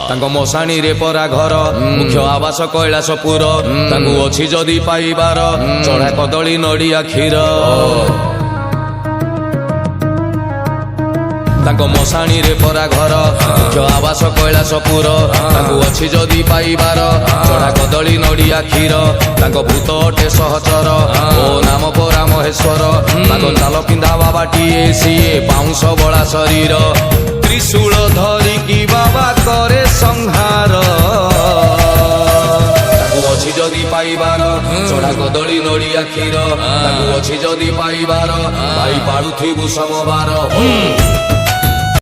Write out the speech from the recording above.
ତାଙ୍କ ମଶାଣୀରେ ପରା ଘର ମୁଖ୍ୟ ଆବାସ କୈଳାସପୁର ତାଙ୍କୁ ଅଛି ଯଦି ପାଇବାର ଚଢା କଦଳୀ ନଡ଼ିଆ କ୍ଷୀର ତାଙ୍କ ମଶାଣୀରେ ପରା ଘର ମୁଖ୍ୟ ଆବାସ କୈଳାସପୁର ତାଙ୍କୁ ଅଛି ଯଦି ପାଇବାର ଚଢା କଦଳୀ ନଡ଼ିଆ କ୍ଷୀର ତାଙ୍କ ଭୂତ ଅଟେ ସହଚର ଓ ନାମ ପରା ମହେଶ୍ୱର ତାଙ୍କ ଚାଲ ପିନ୍ଧା ବାବାଟିଏ ସିଏ ବାଉଁଶ ବଳା ଶରୀର ତ୍ରିଶୂଳ ଧରିକି ବାବା କରେ ସଂହାର ଅଛି ଯଦି ପାଇବାର ଚଢା କଦଳୀ ନଡ଼ିଆ କ୍ଷୀର ତାକୁ ଅଛି ଯଦି ପାଇବାର ଭାଇ ପାଳୁଥିବୁ ସମବାର